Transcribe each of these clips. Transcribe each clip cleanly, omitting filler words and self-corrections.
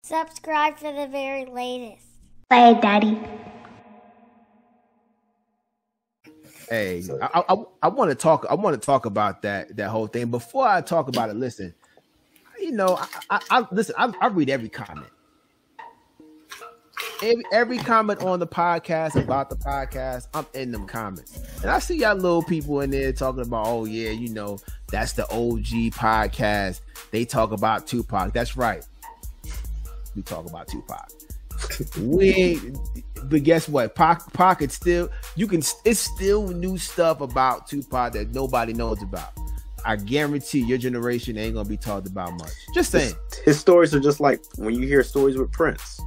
Subscribe for the very latest. Bye, Daddy. Hey, I want to talk. I want to talk about that whole thing. Before I talk about it, listen. You know, I listen. I read every comment. Every comment on the podcast about the podcast, I'm in them comments, and I see y'all little people in there talking about, oh yeah, you know, that's the OG podcast. They talk about Tupac. That's right. We talk about Tupac. But guess what? Pac it's still it's still new stuff about Tupac that nobody knows about. I guarantee your generation ain't gonna be talked about much. Just saying. His stories are just like when you hear stories with Prince.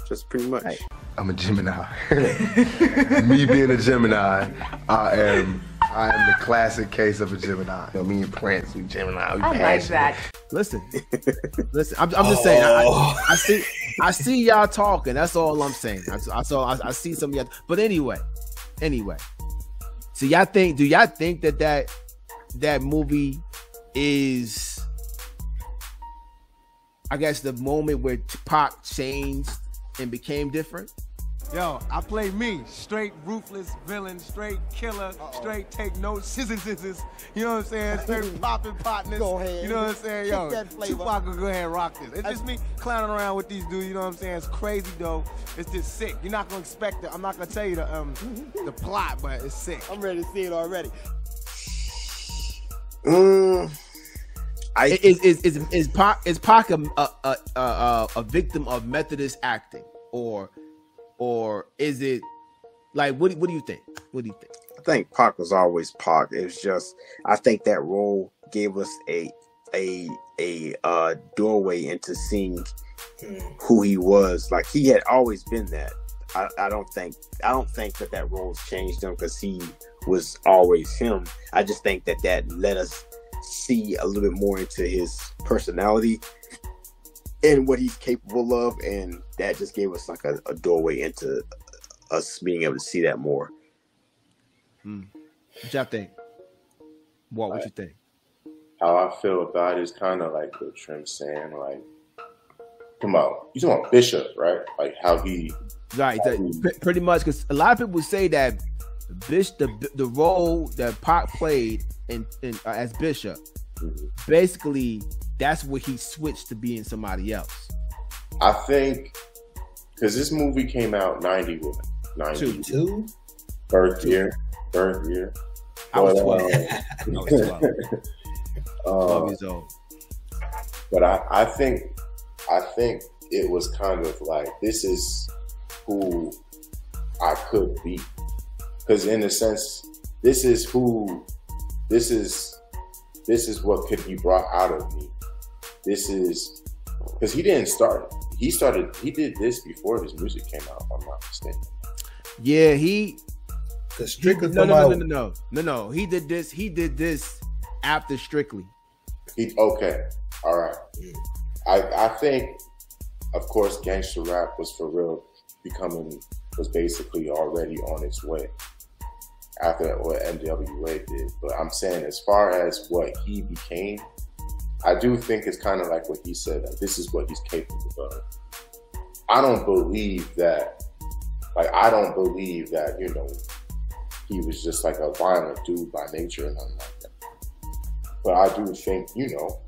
Just pretty much. Hey. I'm a Gemini. Me being a Gemini, I am the classic case of a Gemini. You know, me and Prince, we Gemini. We I like that. Listen. I'm just saying. I see y'all talking. That's all I'm saying. I see some of y'all. But anyway. So y'all think? Do y'all think that movie is, I guess, the moment where Tupac changed and became different? Yo, I play me, straight ruthless villain, straight killer, straight take no scissors, you know what I'm saying? Straight popping partners, go ahead. You know what I'm saying? Yo, Tupac will go ahead and rock this. It's just me clowning around with these dudes, you know what I'm saying? It's crazy though. It's just sick. You're not gonna expect it. I'm not gonna tell you the plot, but it's sick. I'm ready to see it already. Is Pac a victim of Methodist acting, or is it like what do you think? What do you think? I think Pac was always Pac. It's just I think that role gave us a doorway into seeing who he was. Like he had always been that. I don't think that role's changed him because he was always him. I just think that let us see a little bit more into his personality and what he's capable of, and that just gave us like a doorway into us being able to see that more. What y'all think? What you think? How I feel about it is kind of like what Trim's saying. Like, you talking about Bishop, right? Like how he, right? Pretty much, because a lot of people say that the role that Pac played in as Bishop, basically that's where he switched to being somebody else. I think because this movie came out 92, birth year. I was 12. 12 years old. But I think it was kind of like, this is who I could be. Because in a sense, this is what could be brought out of me. This is, because he didn't start it. He did this before his music came out, if I'm not mistaken. Yeah, Strictly. No. He did this after Strictly. Okay. All right. I think, of course, gangster rap was for real was basically already on its way after what NWA did. But I'm saying, as far as what he became, I do think it's kind of like what he said, that this is what he's capable of. I don't believe that, you know, he was just like a violent dude by nature and nothing like that. But I do think, you know,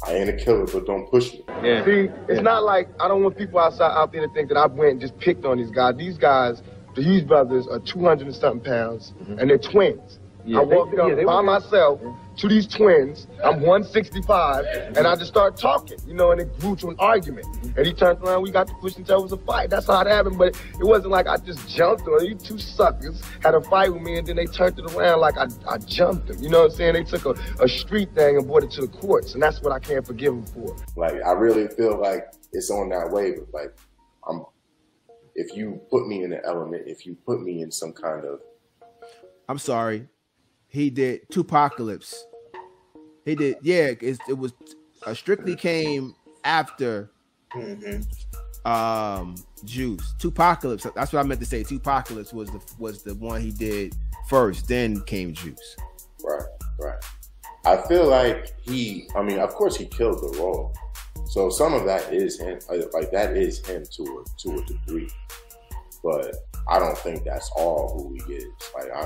I ain't a killer, but don't push me. Yeah. See, it's not like, I don't want people out there to think that I went and just picked on these guys. These guys, the Hughes brothers, are 200 and something pounds, and they're twins. I walked up by myself to these twins. I'm 165, and I just started talking, you know, and it grew to an argument. And he turned around, we got to push until it was a fight. That's how it happened, but it wasn't like I just jumped on it. You two suckers had a fight with me, and then they turned it around like I jumped them. You know what I'm saying? They took a street thing and brought it to the courts, and that's what I can't forgive them for. Like, I really feel like it's on that wave of like, if you put me in an element, if you put me in some kind of... I'm sorry. He did Tupacalypse. He did, yeah. It was Strictly came after Juice. Tupacalypse. That's what I meant to say. Tupacalypse was the one he did first. Then came Juice. Right. I feel like of course he killed the role, So some of that is him, like that is him to a degree, but I don't think that's all who he is. Like I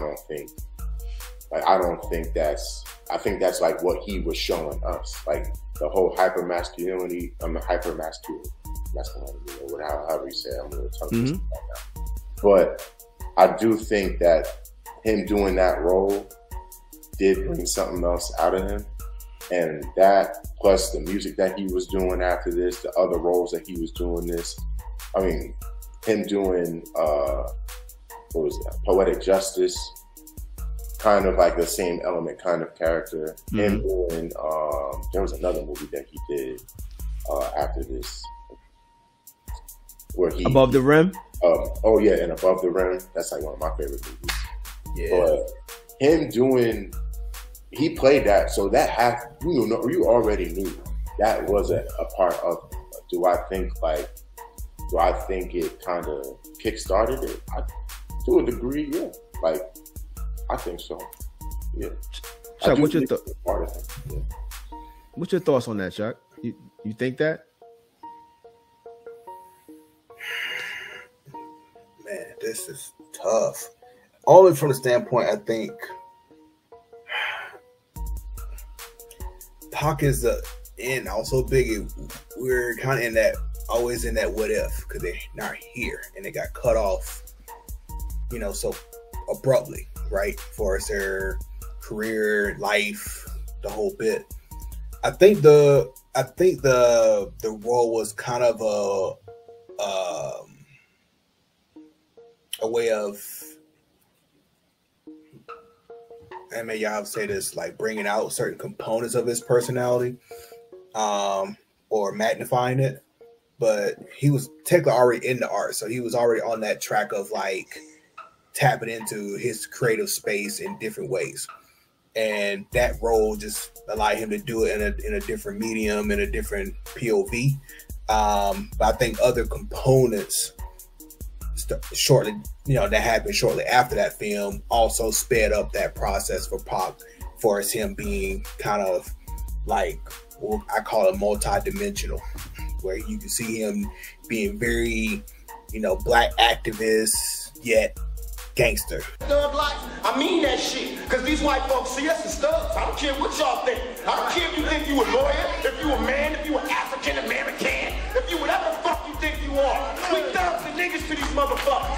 think that's like what he was showing us, like the whole masculinity, or however you say it. I'm a little tongue twisted right now. But I do think that him doing that role did bring something else out of him. And that, plus the music that he was doing after this, the other roles that he was doing this. I mean, him doing, what was that? Poetic Justice, kind of like the same element kind of character. Him doing, there was another movie that he did after this, where he Above the Rim. Oh yeah, and Above the Rim. That's like one of my favorite movies. Yeah. But him doing, he played that, so that you already knew that was a part of. Do I think it kind of kick-started it? To a degree, yeah. Like I think so. Yeah. Chuck, what's your part of him? Yeah. What's your thoughts on that, Chuck? You think that? Man, this is tough. Only from the standpoint, I think Pac is and also Biggie. We're kind of always in that what if, because they're not here and they got cut off, so abruptly, right? For their career, life, the whole bit. I think the role was kind of a way of, and maybe y'all say this, like bringing out certain components of his personality, or magnifying it. But he was technically already in the art, so he was already on that track of like tapping into his creative space in different ways, and that role just allowed him to do it in a different medium, in a different POV. But I think other components shortly, that happened shortly after that film also sped up that process for Pac, for him being kind of like, well, I call it multi-dimensional, where you can see him being very, black activist, yet gangster. Thug life, I mean that shit, because these white folks see us as thugs. I don't care what y'all think. I don't care if you think you a lawyer, if you a man, if you an African American, if you whatever the fuck you think you are. We thugs and niggas to these motherfuckers.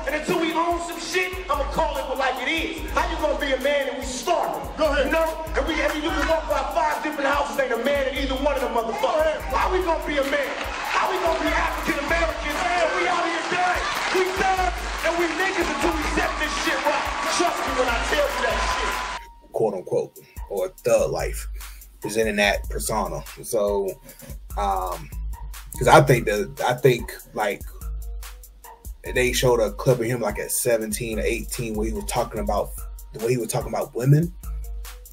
And until we own some shit, I'ma call it like it is. How you gonna be a man and we starving? Go ahead. And you can walk by 5 different houses, ain't a man in either one of them motherfuckers. How we gonna be a man? How we gonna be African Americans? And we out here dying. We thugs and we niggas until we set this shit right. Trust me when I tell you that shit. Quote unquote, or thug life, presenting that persona. So, because I think like they showed a clip of him like at 17 or 18 where he was talking about the way he was talking about women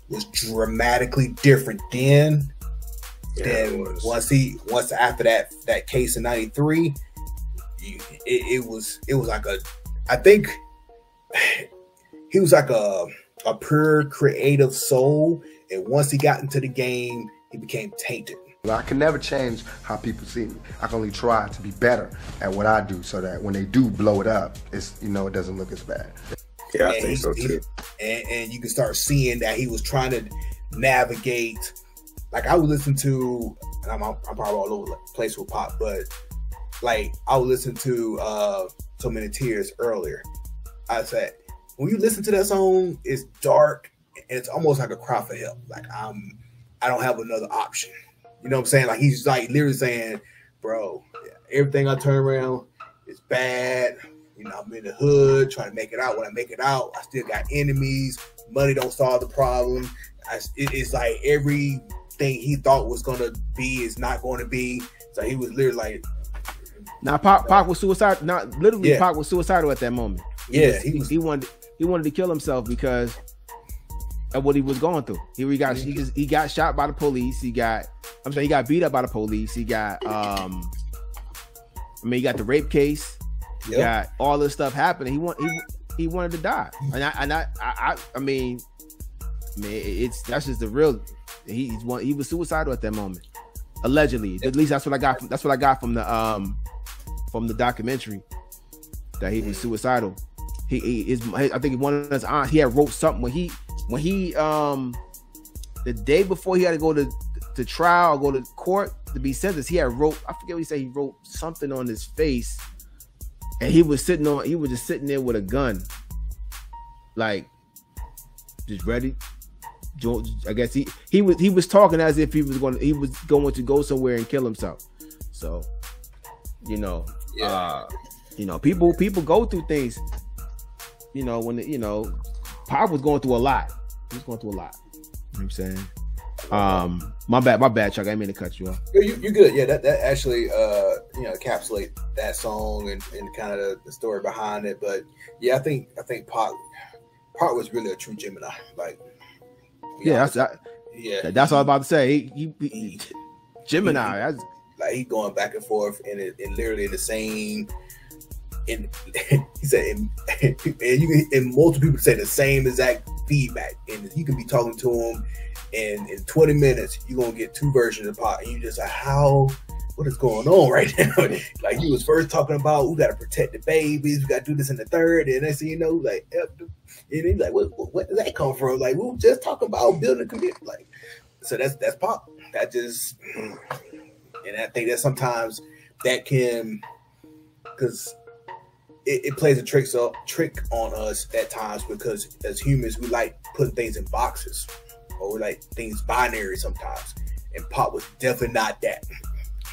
was dramatically different then. Then once after that case in '93, it was like I think he was like a pure creative soul, and once he got into the game, he became tainted. I can never change how people see me. I can only try to be better at what I do, so that when they do blow it up, it's it doesn't look as bad. Yeah, I think so too. And you can start seeing that he was trying to navigate. Like I would listen to, and I'm probably all over the place with Pop, but like I would listen to So Many Tears earlier. I said, when you listen to that song, it's dark and it's almost like a cry for help. Like I don't have another option. You know what I'm saying? Like he's like literally saying, bro, everything I turn around is bad. I'm in the hood trying to make it out. When I make it out, I still got enemies. Money don't solve the problem. It's like everything he thought was gonna be is not going to be. So he was literally like, now Pac was suicidal. Not literally, yeah. Pac was suicidal at that moment. He wanted to kill himself because of what he was going through. He got shot by the police. He got beat up by the police. He got he got the rape case. He got all this stuff happening. He wanted to die. I mean, that's just the real. He was suicidal at that moment. Allegedly, at least that's what I got. That's what I got from the documentary, that he was suicidal. I think one of his aunts, he had wrote something when he the day before he had to go to trial, go to court to be sentenced. He had wrote, I forget what he said. He wrote something on his face, and he was just sitting there with a gun, like just ready. I guess he was talking as if he was going to go somewhere and kill himself. So, people go through things. When Pop was going through a lot. He was going through a lot. You know what I'm saying? My bad, Chuck. I didn't mean to cut you off. You're good. Yeah, that actually encapsulate that song and kind of the story behind it. But yeah, I think Pop was really a true Gemini. Like, yeah, that's what I was about to say. He Gemini. Like, he going back and forth and literally in the same. And he said, and multiple people say the same exact feedback, and you can be talking to him, and in 20 minutes you're gonna get two versions of Pop, and you just like, what is going on right now? Like, he was first talking about we gotta protect the babies, we gotta do this in the third, and next thing you know, like, and he's like, what does that come from? Like, we were just talking about building a community. Like, so that's Pop. That just, and I think that sometimes that can, because it plays a trick on us at times, because as humans we like putting things in boxes, or we like things binary sometimes, and Pop was definitely not that.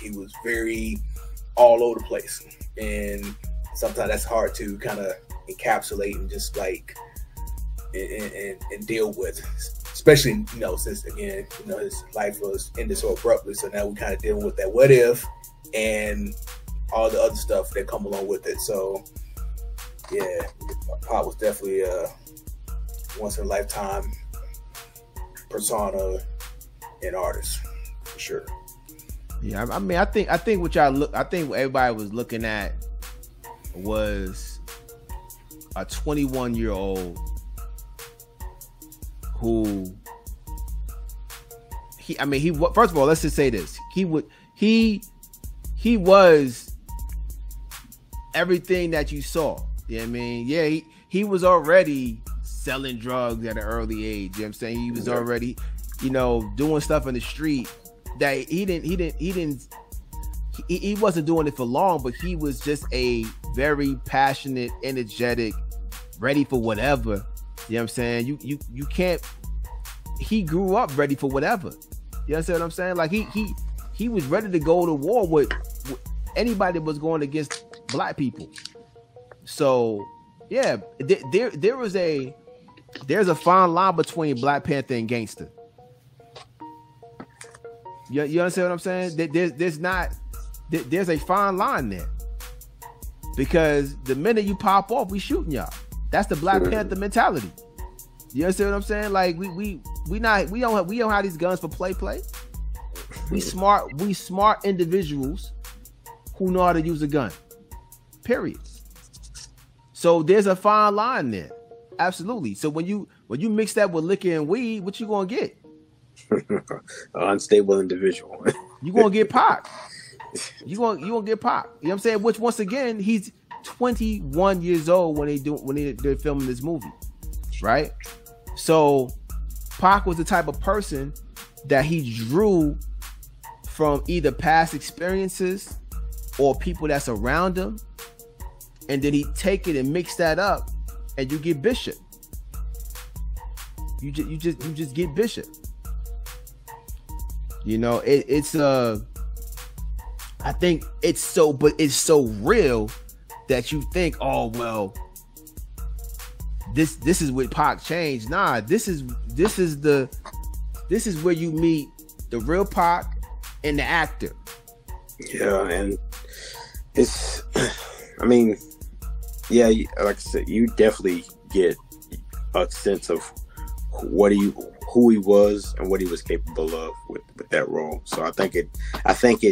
He was very all over the place, and sometimes that's hard to kind of encapsulate and just like and deal with, especially since again his life was ended so abruptly. So now we kind of dealing with that what if and all the other stuff that come along with it. So yeah, Pop was definitely a once in a lifetime persona and artist for sure. Yeah, I mean, I think what everybody was looking at was a 21-year-old who first of all, let's just say this. He was everything that you saw. You know what I mean? Yeah, he was already selling drugs at an early age. You know what I'm saying? He was already, doing stuff in the street that he wasn't doing it for long, but he was just a very passionate, energetic, ready for whatever. You know what I'm saying? You can't, he grew up ready for whatever. You understand what I'm saying? Like, he was ready to go to war with anybody that was going against black people. So yeah, there's a fine line between Black Panther and gangster. You understand what I'm saying? There's a fine line there, because the minute you pop off, we shooting y'all. That's the Black Panther mentality. You understand what I'm saying? Like, we don't have these guns for play. We smart individuals who know how to use a gun. Period. So there's a fine line there. Absolutely. So when you mix that with liquor and weed, what you gonna get? An unstable individual. You gonna get Pac. You gonna get Pac. You know what I'm saying? Which, once again, he's 21 years old when they're filming this movie, right? So Pac was the type of person that he drew from either past experiences or people that's around him, and then he take it and mix that up, and you get Bishop. You just get Bishop. I think it's so real that you think, oh well, this is what Pac changed. Nah, this is where you meet the real Pac and the actor. Yeah, and it's, I mean, yeah, like I said, you definitely get a sense of who he was and what he was capable of with that role. So I think it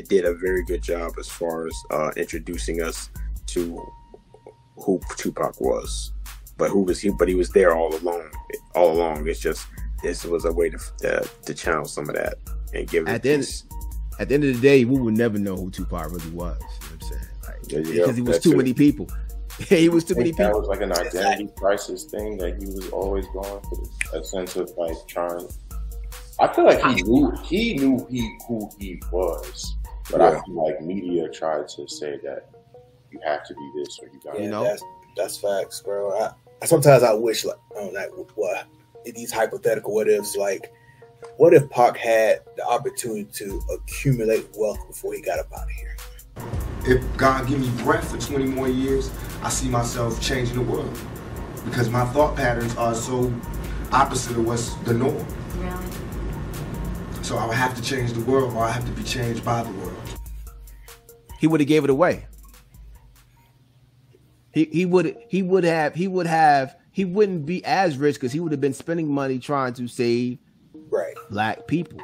did a very good job as far as introducing us to who Tupac was, but he was there all along. It's just, this was a way to channel some of that and give it at the end of the day, we would never know who Tupac really was. You know what I'm saying? Like, because he was too many people. He was too many people. That was like an identity crisis thing that he was always going through. A sense of like trying. I feel like he knew who he was, but I feel like media tried to say that you have to be this or you got. You know, that's facts, bro. Sometimes I wish, like, what these hypothetical what ifs, like, what if Pac had the opportunity to accumulate wealth before he got up out of here? If God give me breath for 20 more years, I see myself changing the world because my thought patterns are so opposite of what's the norm. Really? So I would have to change the world, or I have to be changed by the world. He would have gave it away. He wouldn't be as rich because he would have been spending money trying to save black people.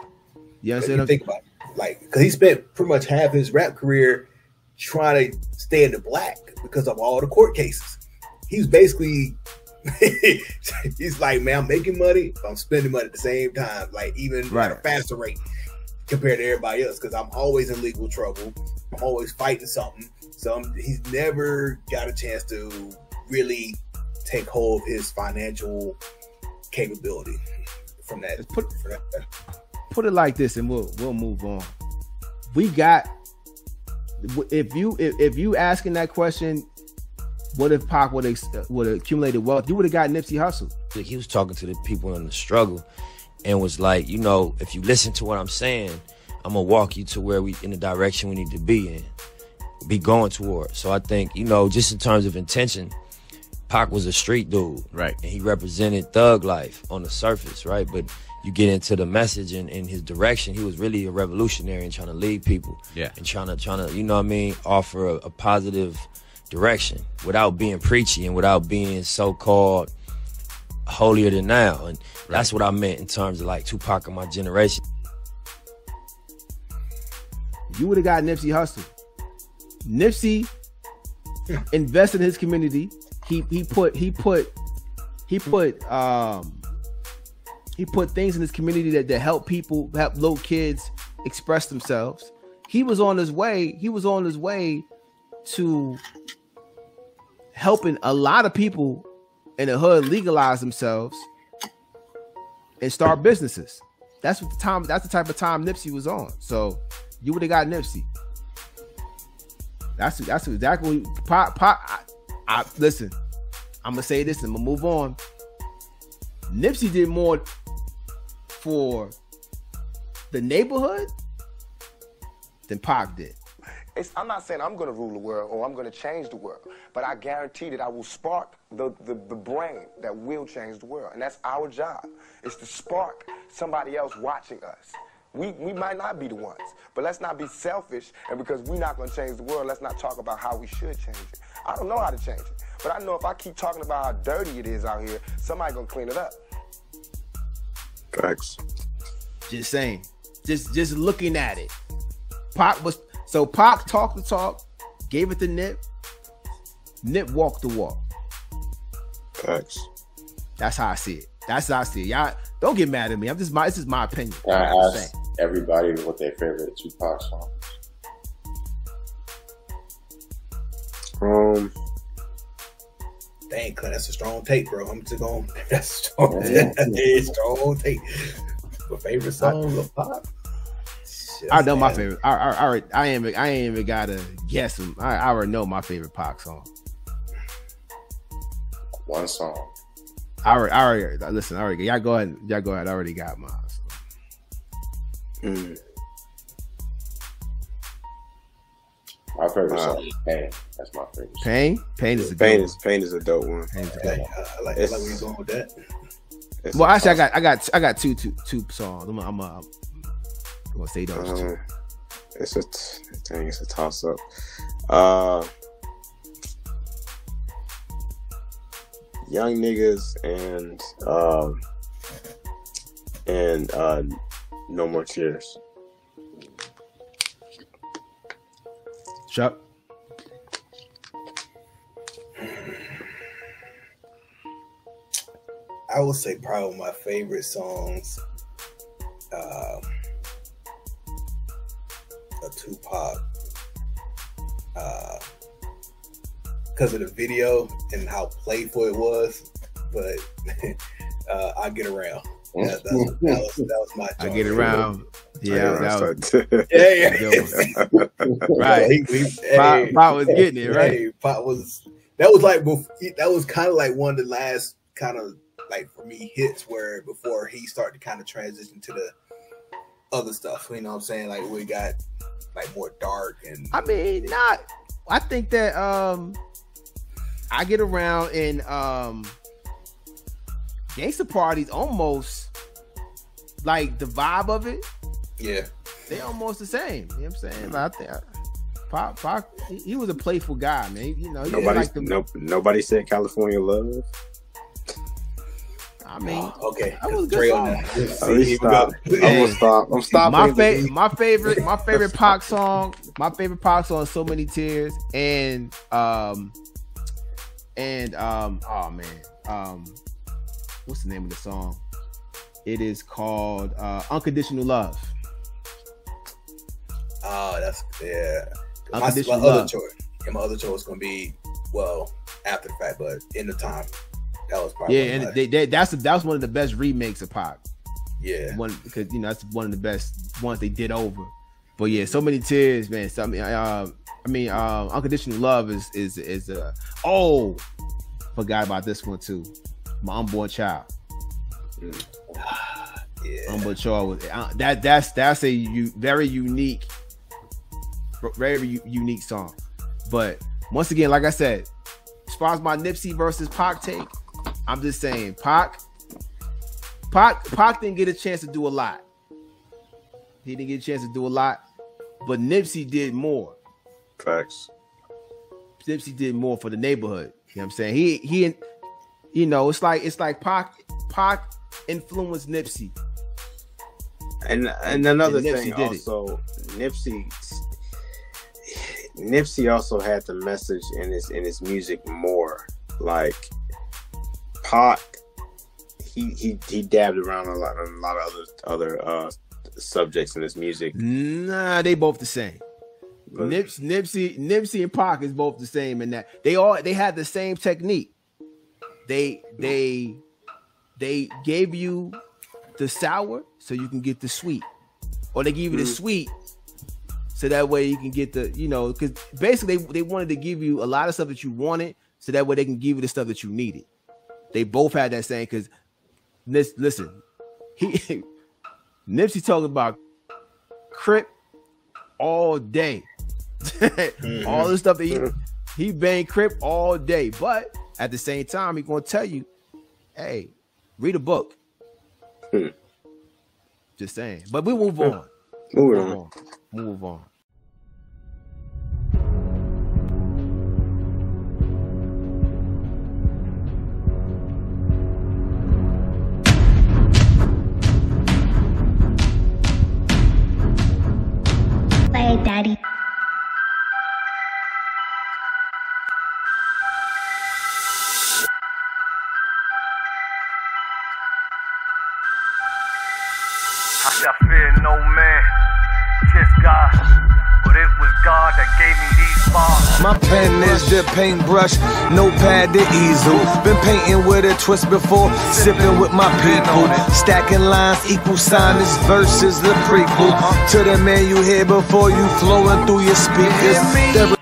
You understand what I'm saying? Think about it. Like, because he spent pretty much half his rap career trying to stay in the black because of all the court cases. He's basically, he's like, man, I'm making money, but I'm spending money at the same time, like even at a faster rate compared to everybody else, because I'm always in legal trouble. I'm always fighting something. So he's never got a chance to really take hold of his financial capability from that. Put it like this, and we'll move on. We got, if you asking that question, what if Pac would have accumulated wealth? You would have got Nipsey Hussle. He was talking to the people in the struggle, and was like, you know, if you listen to what I'm saying, I'm gonna walk you to where we in the direction we need to be in, be going toward. So I think, you know, just in terms of intention, Pac was a street dude, right? And he represented thug life on the surface, right? But you get into the message and his direction, he was really a revolutionary and trying to lead people, and trying to, you know what I mean, offer a positive direction without being preachy and without being so-called holier than thou. And that's what I meant in terms of like Tupac of my generation. You would have got Nipsey Hussle. Nipsey invested in his community. He put things in his community that help people, help little kids express themselves. He was on his way to helping a lot of people in the hood legalize themselves and start businesses. That's the type of time Nipsey was on. So you would have got Nipsey. That's exactly what Pop. Listen, I'm gonna say this and I'm gonna move on. Nipsey did more for the neighborhood than Pac did. I'm not saying I'm going to rule the world or I'm going to change the world, but I guarantee that I will spark the brain that will change the world. And that's our job, is to spark somebody else watching us. We might not be the ones, but let's not be selfish, and because we're not going to change the world, let's not talk about how we should change it. I don't know how to change it, but I know if I keep talking about how dirty it is out here, somebody's going to clean it up. Facts. Just saying. Just looking at it. Pac talked the talk, gave it to Nip. Nip walked the walk. Facts. That's how I see it. Y'all don't get mad at me. This is my opinion. I asked everybody what their favorite Tupac song. Dang, Clint, that's a strong take, bro. I'm just going. That's a strong. Strong take. My favorite song of Pac. I know my favorite. I ain't even gotta guess them. I already know my favorite Pac song. One song. I already listen. Y'all go ahead. I already got mine. So. My favorite song is Pain. That's my favorite song. Pain is a Pain is a dope one. I like where you're going with that. Well, actually, I got two songs. I'm gonna say those two. It's a toss up. Young Niggas and No More Tears. Chuck. I would say probably my favorite songs. Tupac, because of the video and how playful it was. But I Get Around. That was my joint. I Get Around. Yeah, that was right. Pop was getting it right. Hey, Pop was. That was like that was kind of like one of the last kind of like for me hits where before he started to kind of transition to the other stuff. You know what I'm saying? Like we got like more dark and. I mean, I think that I Get Around in Gangsta Party's almost like the vibe of it. Yeah, they almost the same. You know what I'm saying? Like, I think Pac, he was a playful guy, man. You know, nobody said California Love. I mean, okay, that was a good song. I'm stopping. My favorite Pac song. My favorite Pac song is So Many Tears and oh man, what's the name of the song? It is called Unconditional Love. Oh, that's my Unconditional other Love. choice. Yeah, my other choice was gonna be after the fact, but in the time. That was probably and that was one of the best remakes of Pac. Yeah, because that's one of the best ones they did over. But yeah, So Many Tears, man. Unconditional Love is forgot about this one too. My Unborn Child. Yeah, Unborn Child was that's a very unique song. But once again, like I said, as far as my Nipsey versus Pac take, I'm just saying Pac didn't get a chance to do a lot. He didn't get a chance to do a lot, but Nipsey did more. Facts. Nipsey did more for the neighborhood. You know what I'm saying? He it's like Pac influenced Nipsey. And another thing also, Nipsey also had the message in his music more. Like Pac, he dabbed around a lot of other subjects in his music. Nah, they both the same. But Nipsey and Pac is both the same in that they had the same technique. They gave you the sour so you can get the sweet, or they give you the sweet so that way you can get the because basically they wanted to give you a lot of stuff that you wanted so that way they can give you the stuff that you needed. They both had that same because listen, Nipsey talking about Crip all day. All the stuff that he banged Crip all day, but at the same time he gonna tell you, hey, read a book. Just saying. But we move on. Move on. Play it, Daddy. I fear no man, just God. But it was God that gave me these bars. My pen is the paintbrush, notepad the easel. Been painting with a twist before, sipping with my people. Stacking lines, equal sign, this verse is the prequel to the man you hear before you flowing through your speakers.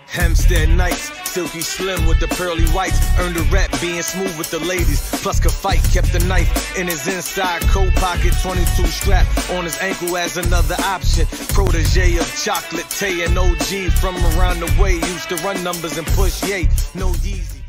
Hempstead Nights, silky slim with the pearly whites. Earned a rep being smooth with the ladies. Plus could fight, kept the knife in his inside coat pocket. 22 strap on his ankle as another option. Protege of Chocolate Tay and OG from around the way. Used to run numbers and push yay. No Yeezy.